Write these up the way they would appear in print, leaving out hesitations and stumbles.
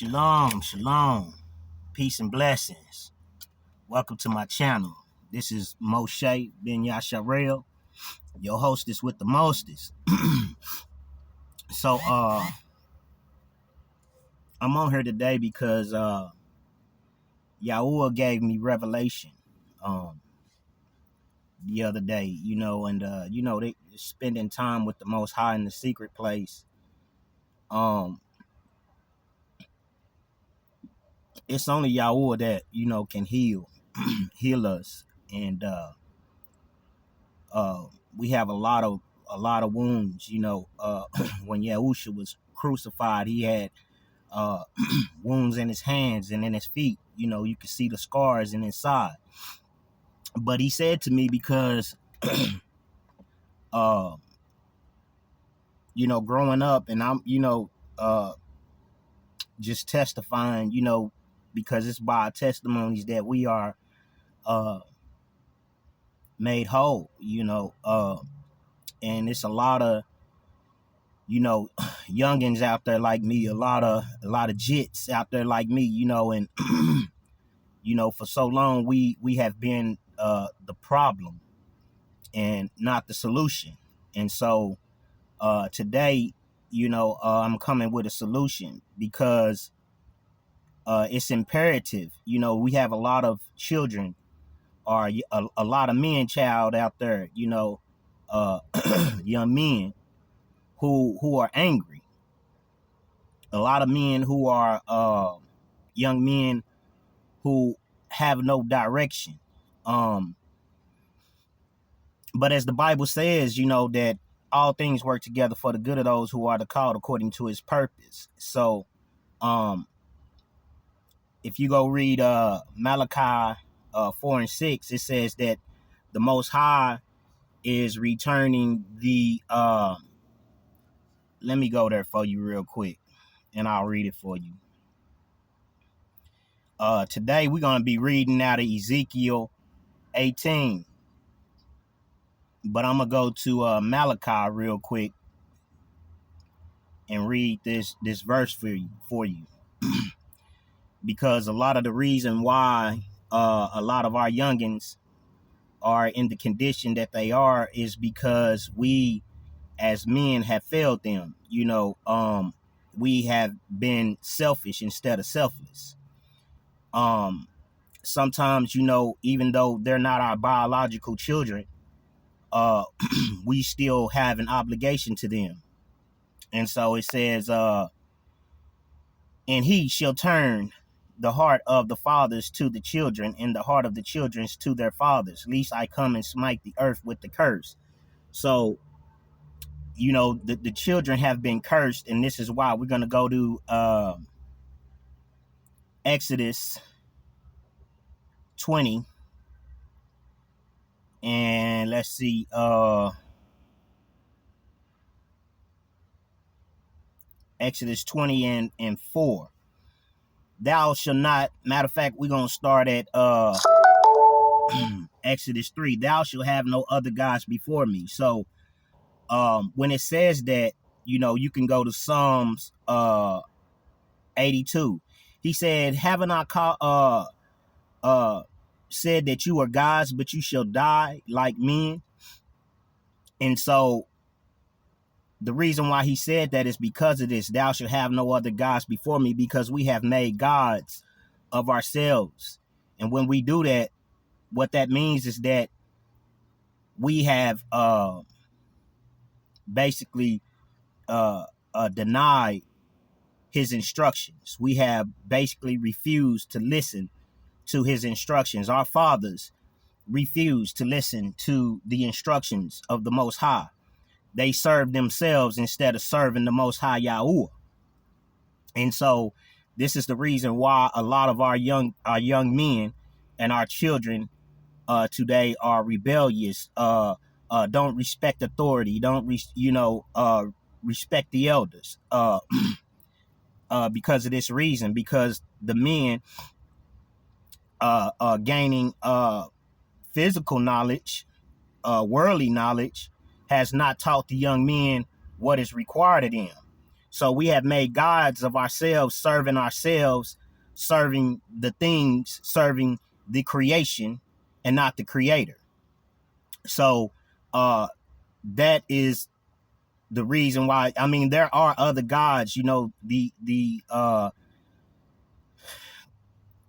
Shalom, shalom, peace and blessings. Welcome to my channel. This is Moshe Ben Yasharel, your hostess with the mostest. So I'm on here today because Yahuwah gave me revelation the other day, and they spending time with the Most High in the secret place. It's only Yahuwah that can heal us, and we have a lot of wounds. When Yahusha was crucified, he had wounds in his hands and in his feet. You could see the scars in his side. But he said to me, because uh, growing up, and I'm just testifying, because it's by our testimonies that we are made whole. And it's a lot of youngins out there like me, a lot of jits out there like me, and for so long we have been the problem and not the solution. And so today, I'm coming with a solution, because it's imperative. We have a lot of children, or a lot of men child out there, young men who are angry. A lot of men who are young men who have no direction. But as the Bible says, that all things work together for the good of those who are the called according to his purpose. So if you go read Malachi 4 and 6, it says that the Most High is returning the let me go there for you real quick, and I'll read it for you. Today we're going to be reading out of Ezekiel 18, but I'm going to go to Malachi real quick and read this verse for you, because a lot of the reason why a lot of our youngins are in the condition that they are is because we as men have failed them. We have been selfish instead of selfless. Sometimes, even though they're not our biological children, we still have an obligation to them. And so it says, and he shall turn the heart of the fathers to the children, and the heart of the children to their fathers, lest I come and smite the earth with the curse. So, the children have been cursed, and this is why we're going to go to Exodus 20, and let's see, Exodus 20 and 4. Thou shalt not, matter of fact, we're going to start at Exodus 3. Thou shalt have no other gods before me. So when it says that, you can go to Psalms 82. He said, haven't I said that you are gods, but you shall die like men? And so the reason why he said that is because of this. Thou shalt have no other gods before me, because we have made gods of ourselves. And when we do that, what that means is that we have basically denied his instructions. We have basically refused to listen to his instructions. Our fathers refused to listen to the instructions of the Most High. They served themselves instead of serving the Most High Yahuwah. And so this is the reason why a lot of our young men and our children today are rebellious, don't respect authority, don't respect the elders, because of this reason, because the men gaining physical knowledge, worldly knowledge, has not taught the young men what is required of them. So we have made gods of ourselves, serving the things, serving the creation and not the creator. So uh that is the reason why. I mean, there are other gods, the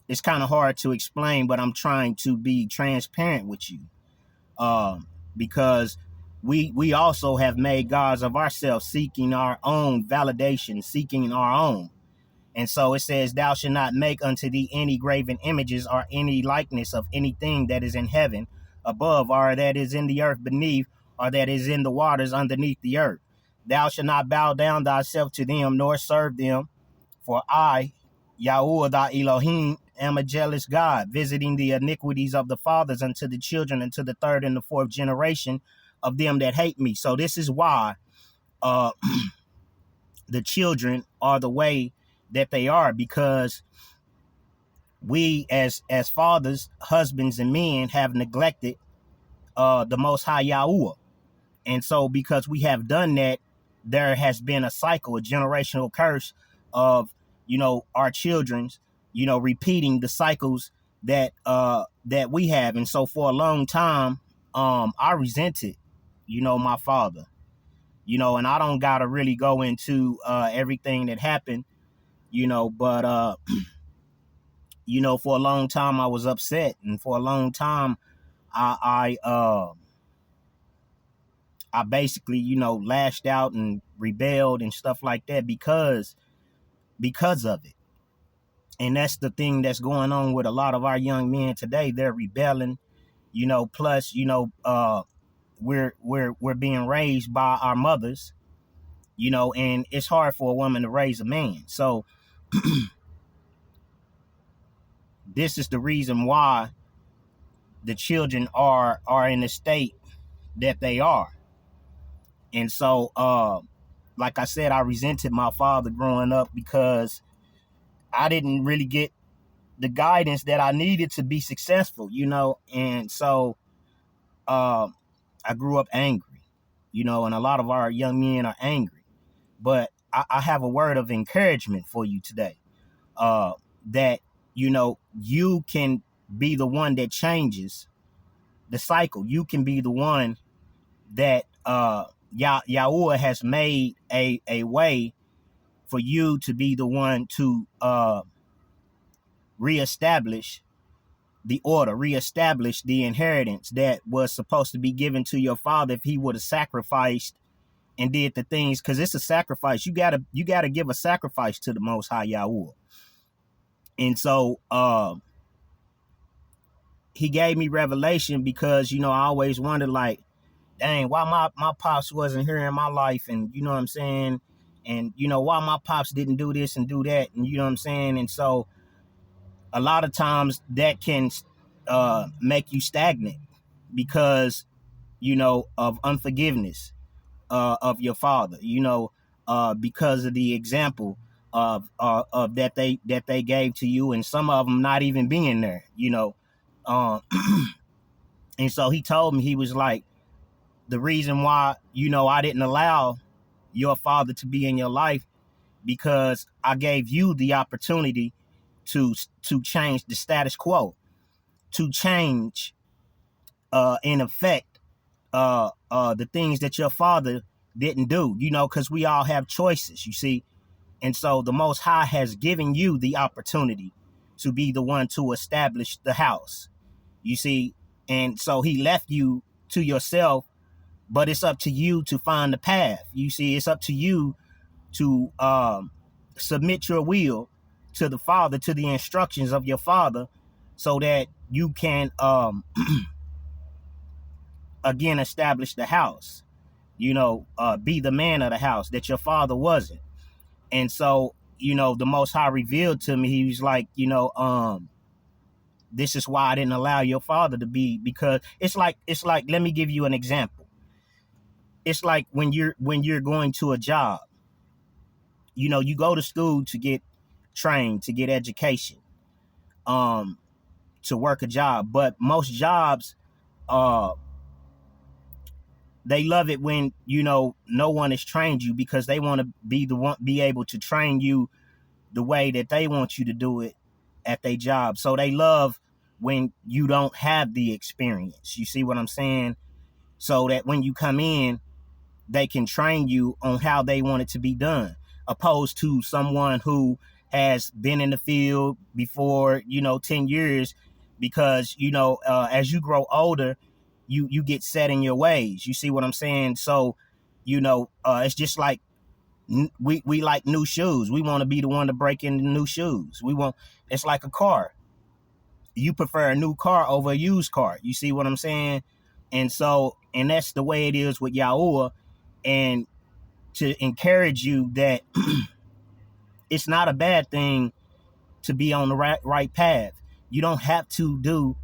it's kind of hard to explain, but I'm trying to be transparent with you. Because we also have made gods of ourselves, seeking our own validation, seeking our own. And so it says, thou shalt not make unto thee any graven images or any likeness of anything that is in heaven above, or that is in the earth beneath, or that is in the waters underneath the earth. Thou shalt not bow down thyself to them, nor serve them. For I, Yahuwah thy Elohim, am a jealous God, visiting the iniquities of the fathers unto the children, unto the third and the fourth generation of them that hate me. So this is why uh, the children are the way that they are, because we as fathers, husbands, and men have neglected the Most High Yahuwah. And so because we have done that, there has been a cycle, a generational curse of, our children's, repeating the cycles that we have. And so for a long time, I resented, my father, and I don't gotta really go into everything that happened, but for a long time I was upset, and for a long time I basically, lashed out and rebelled and stuff like that because of it. And that's the thing that's going on with a lot of our young men today. They're rebelling, plus, we're being raised by our mothers, and it's hard for a woman to raise a man. So this is the reason why the children are in the state that they are. And so like I said, I resented my father growing up because I didn't really get the guidance that I needed to be successful, and so I grew up angry, and a lot of our young men are angry. But I have a word of encouragement for you today, that, you can be the one that changes the cycle. You can be the one that Yahuwah has made a way for you to be the one to reestablish the order, reestablish the inheritance that was supposed to be given to your father if he would have sacrificed and did the things, because it's a sacrifice. You gotta give a sacrifice to the Most High Yahuwah. And so he gave me revelation, because I always wondered, like, dang, why my pops wasn't here in my life, and you know what I'm saying, and why my pops didn't do this and do that, and you know what I'm saying. And so a lot of times that can make you stagnant because of unforgiveness of your father, because of the example of that they gave to you, and some of them not even being there, um, and so he told me, he was like, the reason why I didn't allow your father to be in your life, because I gave you the opportunity to change the status quo, to change in effect the things that your father didn't do, because we all have choices, you see. And so the Most High has given you the opportunity to be the one to establish the house, you see. And so he left you to yourself, but it's up to you to find the path, you see. It's up to you to submit your will to the Father, to the instructions of your father, so that you can again establish the house, be the man of the house that your father wasn't. And so the Most High revealed to me, he was like, this is why I didn't allow your father to be, because it's like let me give you an example. It's like when you're going to a job, you go to school to get trained, to get education, to work a job. But most jobs, uh they love it when, no one has trained you, because they want to be able to train you the way that they want you to do it at their job. So they love when you don't have the experience. You see what I'm saying? So that when you come in, they can train you on how they want it to be done, opposed to someone who has been in the field before, 10 years, because, as you grow older, you get set in your ways. You see what I'm saying? So, it's just like we like new shoes. We want to be the one to break into new shoes. It's like a car. You prefer a new car over a used car. You see what I'm saying? And that's the way it is with Yahuwah. And to encourage you that it's not a bad thing to be on the right path. You don't have to do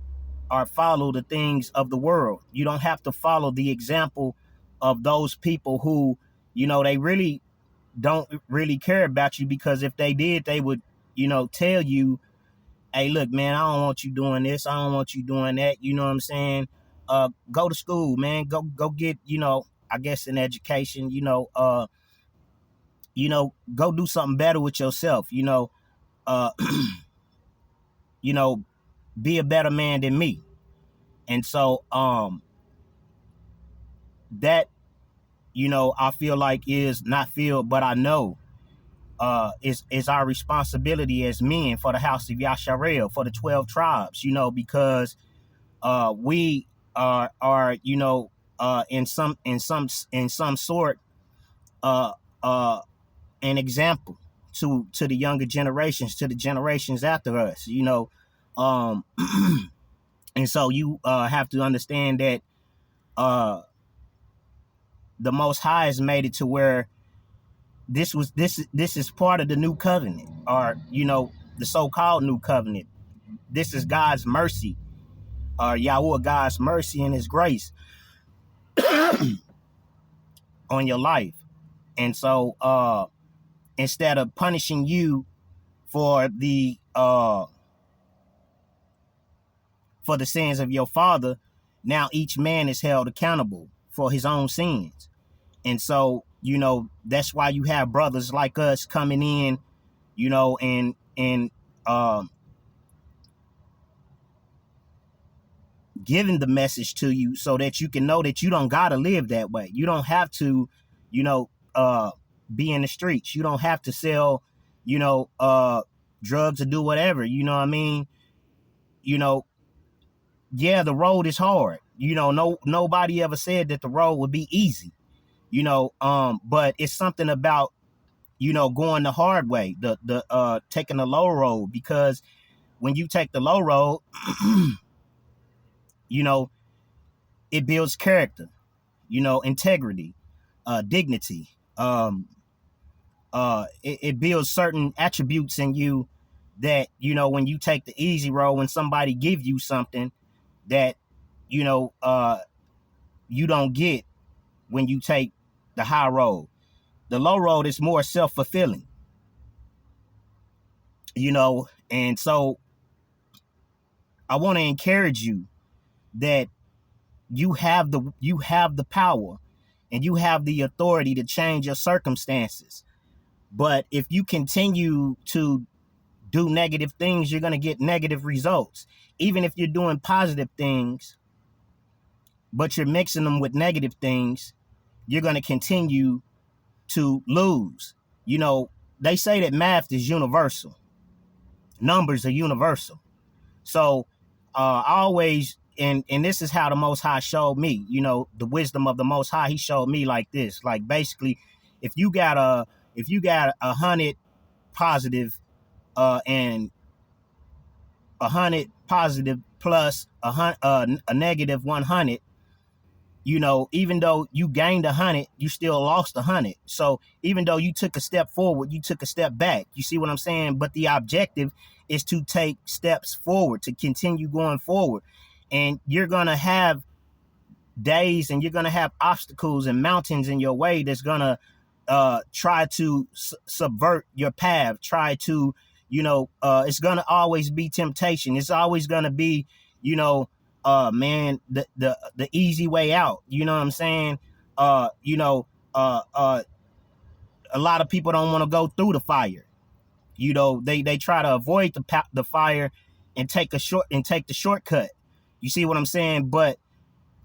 or follow the things of the world. You don't have to follow the example of those people who, they really don't really care about you, because if they did, they would, tell you, hey, look, man, I don't want you doing this. I don't want you doing that. You know what I'm saying? Go to school, man. Go get, I guess an education, go do something better with yourself, uh, be a better man than me. And so, that, I feel like is not feel, but I know, is our responsibility as men for the house of Yasharel, for the 12 tribes, because, we are, in some sort, uh, uh, an example to the younger generations, to the generations after us, um, and so you have to understand that uh, the Most High has made it to where this is part of the new covenant, or the so-called new covenant. This is God's mercy, or Yahweh, God's mercy and His grace on your life. And so instead of punishing you for the sins of your father, now each man is held accountable for his own sins. And so, that's why you have brothers like us coming in, and giving the message to you, so that you can know that you don't gotta live that way. You don't have to, be in the streets. You don't have to sell, drugs or do whatever. You know what I mean? Yeah, the road is hard. Nobody ever said that the road would be easy. But it's something about, going the hard way, the taking the low road, because when you take the low road, it builds character, integrity, dignity. It builds certain attributes in you that, when you take the easy road, when somebody give you something that, you don't get when you take the high road. The low road is more self-fulfilling, and so I want to encourage you that you have the power and you have the authority to change your circumstances. But if you continue to do negative things, you're going to get negative results. Even if you're doing positive things, but you're mixing them with negative things, you're going to continue to lose. They say that math is universal. Numbers are universal. So I always, and this is how the Most High showed me, the wisdom of the Most High. He showed me like this, like basically, if you got 100 positive, and 100 positive plus a negative 100, even though you gained 100, you still lost 100. So even though you took a step forward, you took a step back. You see what I'm saying? But the objective is to take steps forward, to continue going forward. And you're going to have days and you're going to have obstacles and mountains in your way that's going to try to subvert your path, try to, it's going to always be temptation. It's always going to be, man, the easy way out. You know what I'm saying? you know, a lot of people don't want to go through the fire. You know, they try to avoid the fire and take the shortcut. You see what I'm saying? But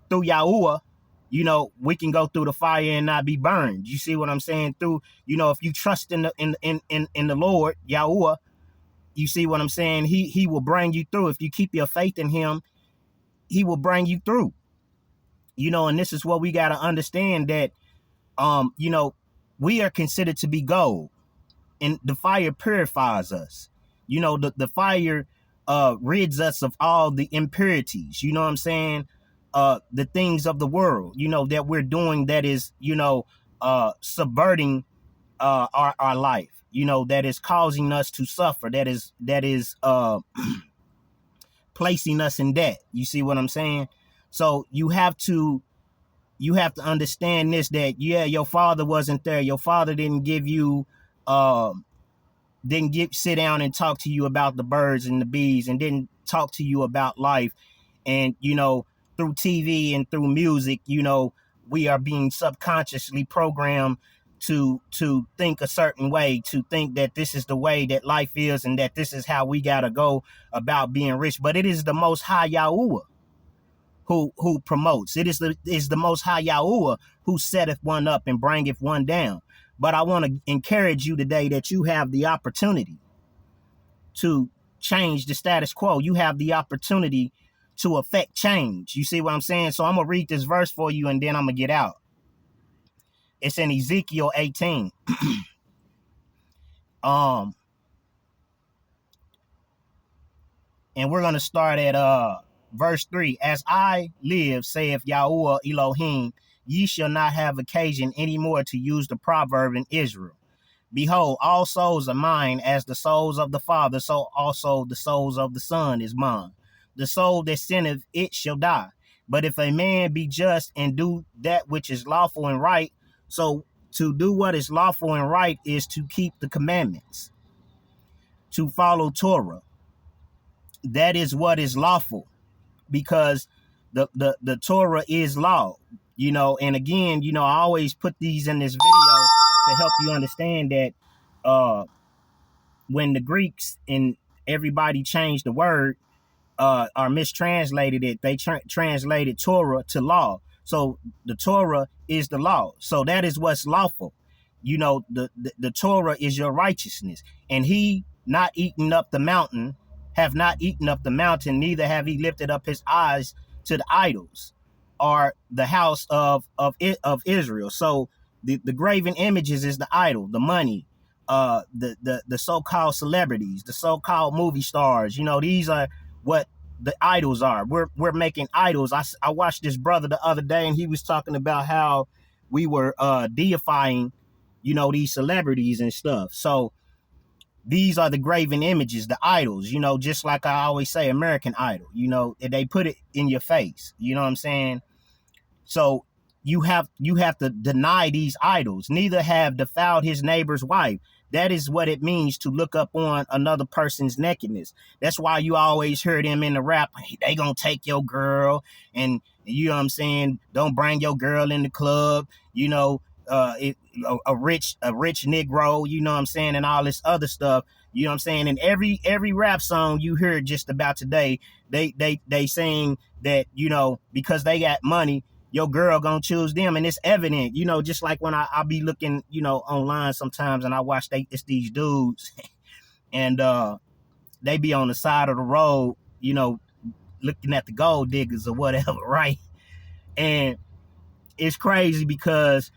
through Yahuwah, you know, we can go through the fire and not be burned. You see what I'm saying? Through, you know, if you trust in the Lord, Yahuwah, you see what I'm saying? He will bring you through. If you keep your faith in him, he will bring you through. You know, and this is what we got to understand, that you know, we are considered to be gold, and the fire purifies us. You know, the fire rids us of all the impurities, you know what I'm saying? The things of the world, you know, that we're doing, that is, you know, subverting our life, you know, that is causing us to suffer, that is placing us in debt. You see what I'm saying? So you have to understand this, that yeah, your father wasn't there. Your father didn't give you sit down and talk to you about the birds and the bees, and didn't talk to you about life. And, you know, through TV and through music, you know, we are being subconsciously programmed to think a certain way, to think that this is the way that life is, and that this is how we got to go about being rich. But it is the Most High Yahuwah who promotes. It is the Most High Yahuwah who setteth one up and bringeth one down. But I want to encourage you today that you have the opportunity to change the status quo. You have the opportunity to affect change. You see what I'm saying? So I'm going to read this verse for you, and then I'm going to get out. It's in Ezekiel 18. And we're going to start at verse 3. As I live, saith Yahuwah Elohim, ye shall not have occasion any more to use the proverb in Israel. Behold, all souls are mine, as the souls of the Father, so also the souls of the Son is mine. The soul that sinneth, it shall die. But if a man be just and do that which is lawful and right, so to do what is lawful and right is to keep the commandments, to follow Torah. That is what is lawful, because the Torah is law, you know. And again, you know, I always put these in this video to help you understand that when the Greeks and everybody changed the word, or mistranslated it, they translated Torah to law. So the Torah is the law. So that is what's lawful. You know, the Torah is your righteousness. And he not eaten up the mountain, have not eaten up the mountain, neither have he lifted up his eyes to the idols, or the house of Israel. So the graven images is the idol, the money, the so-called celebrities, the so-called movie stars. You know, these are what the idols are. We're making idols. I watched this brother the other day, and he was talking about how we were deifying, you know, these celebrities and stuff. So these are the graven images, the idols, you know, just like I always say, American Idol, you know, they put it in your face. You know what I'm saying? So you have to deny these idols. Neither have defiled his neighbor's wife. That is what it means to look up on another person's nakedness. That's why you always hear them in the rap, hey, they gonna take your girl, and you know what I'm saying, don't bring your girl in the club, you know, a rich Negro, you know what I'm saying, and all this other stuff. You know what I'm saying? And every rap song you hear just about today, they saying that, you know, because they got money, your girl gonna choose them. And it's evident, you know, just like when I be looking, you know, online sometimes, and I watch it's these dudes and they be on the side of the road, you know, looking at the gold diggers or whatever, right? And it's crazy because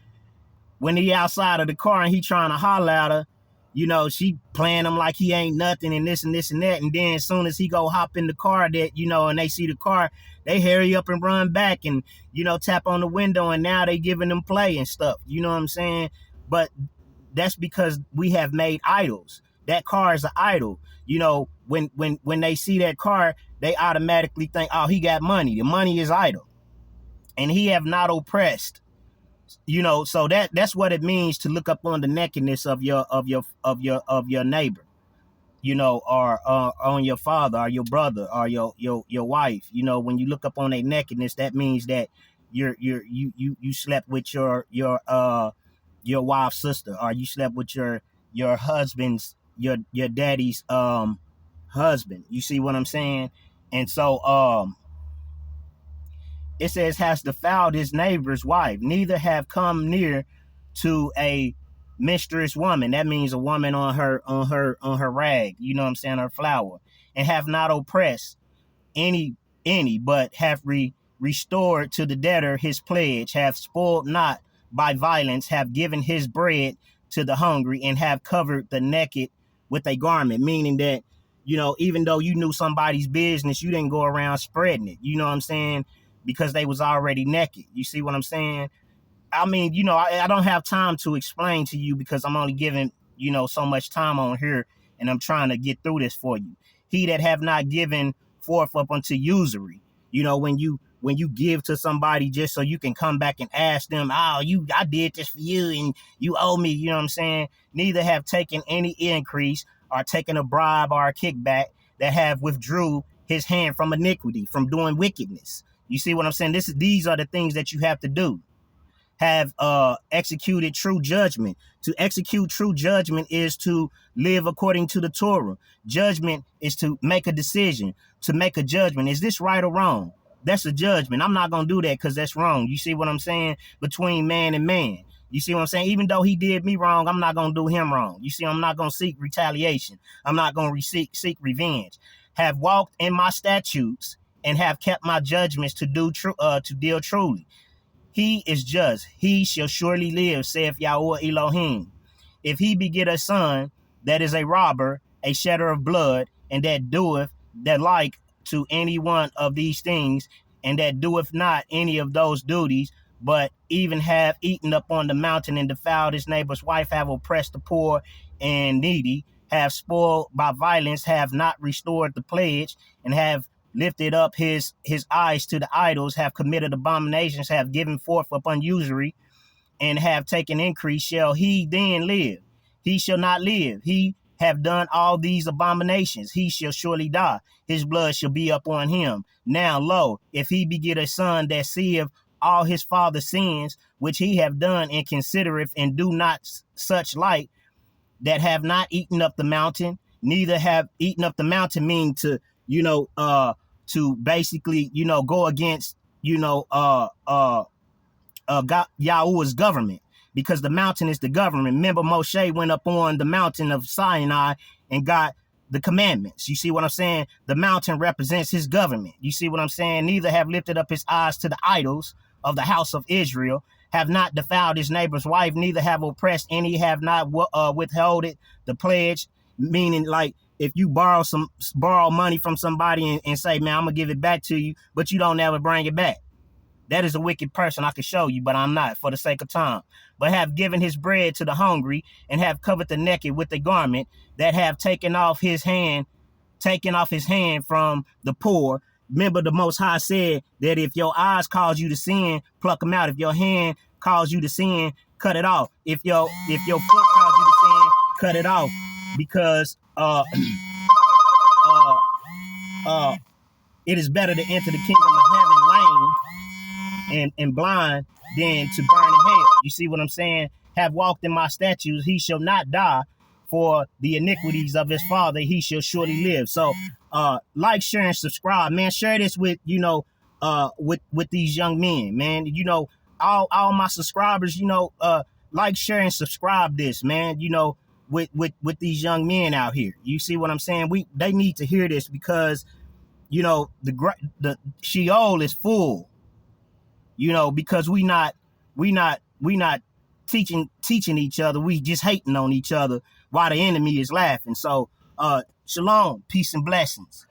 when he outside of the car and he trying to holler at her, you know, she playing him like he ain't nothing and this and this and that. And then as soon as he go hop in the car, that, you know, and they see the car, they hurry up and run back and, you know, tap on the window, and now they giving them play and stuff. You know what I'm saying? But that's because we have made idols. That car is an idol. You know, when they see that car, they automatically think, oh, he got money. The money is idol. And he have not oppressed. You know, so that's what it means to look up on the nakedness of your neighbor, you know, or on your father or your brother or your wife. You know, when you look up on their nakedness, that means that you slept with your wife's sister, or you slept with your husband's your daddy's husband. You see what I'm saying? And so it says, has defiled his neighbor's wife, neither have come near to a mistress woman. That means a woman on her rag, you know what I'm saying, her flower, and have not oppressed any, but have restored to the debtor his pledge, have spoiled not by violence, have given his bread to the hungry, and have covered the naked with a garment. Meaning that, you know, even though you knew somebody's business, you didn't go around spreading it, you know what I'm saying, because they was already naked. You see what I'm saying? I mean, you know, I don't have time to explain to you because I'm only giving, you know, so much time on here, and I'm trying to get through this for you. He that have not given forth up unto usury. You know, when you give to somebody just so you can come back and ask them, oh, I did this for you and you owe me, you know what I'm saying? Neither have taken any increase or taken a bribe or a kickback, that have withdrew his hand from iniquity, from doing wickedness. You see what I'm saying? These are the things that you have to do. Have executed true judgment. To execute true judgment is to live according to the Torah. Judgment is to make a decision, to make a judgment. Is this right or wrong? That's a judgment. I'm not going to do that because that's wrong. You see what I'm saying? Between man and man. You see what I'm saying? Even though he did me wrong, I'm not going to do him wrong. You see, I'm not going to seek retaliation. I'm not going to seek revenge. Have walked in my statutes and have kept my judgments to deal truly. He is just, he shall surely live, saith Yahweh Elohim. If he beget a son that is a robber, a shedder of blood, and that doeth that like to any one of these things, and that doeth not any of those duties, but even have eaten up on the mountain and defiled his neighbor's wife, have oppressed the poor and needy, have spoiled by violence, have not restored the pledge, and have lifted up his eyes to the idols, have committed abominations, have given forth upon usury, and have taken increase, shall he then live? He shall not live. He have done all these abominations. He shall surely die. His blood shall be upon him. Now, lo, if he beget a son that seeth all his father's sins, which he have done, and considereth and do not such like, that have not eaten up the mountain, neither have eaten up the mountain, mean to, to basically, go against, Yahweh's government, because the mountain is the government. Remember, Moshe went up on the mountain of Sinai and got the commandments. You see what I'm saying? The mountain represents his government. You see what I'm saying? Neither have lifted up his eyes to the idols of the house of Israel, have not defiled his neighbor's wife, neither have oppressed any, have not withheld it, the pledge, meaning like if you borrow money from somebody and say, man, I'm gonna give it back to you, but you don't ever bring it back. That is a wicked person. I can show you, but I'm not for the sake of time. But have given his bread to the hungry, and have covered the naked with a garment, that have taken off his hand from the poor. Remember, the Most High said that if your eyes cause you to sin, pluck them out. If your hand cause you to sin, cut it off. If your foot cause you to sin, cut it off. Because it is better to enter the kingdom of heaven lame and blind than to burn in hell. You see what I'm saying? Have walked in my statutes, he shall not die. For the iniquities of his father, he shall surely live. So like, share, and subscribe, man. Share this with, with these young men, man. All my subscribers, like, share, and subscribe this, man, with these young men out here. You see what I'm saying? They need to hear this, because the Sheol is full, because we not teaching each other. We just hating on each other while the enemy is laughing. So shalom, peace and blessings.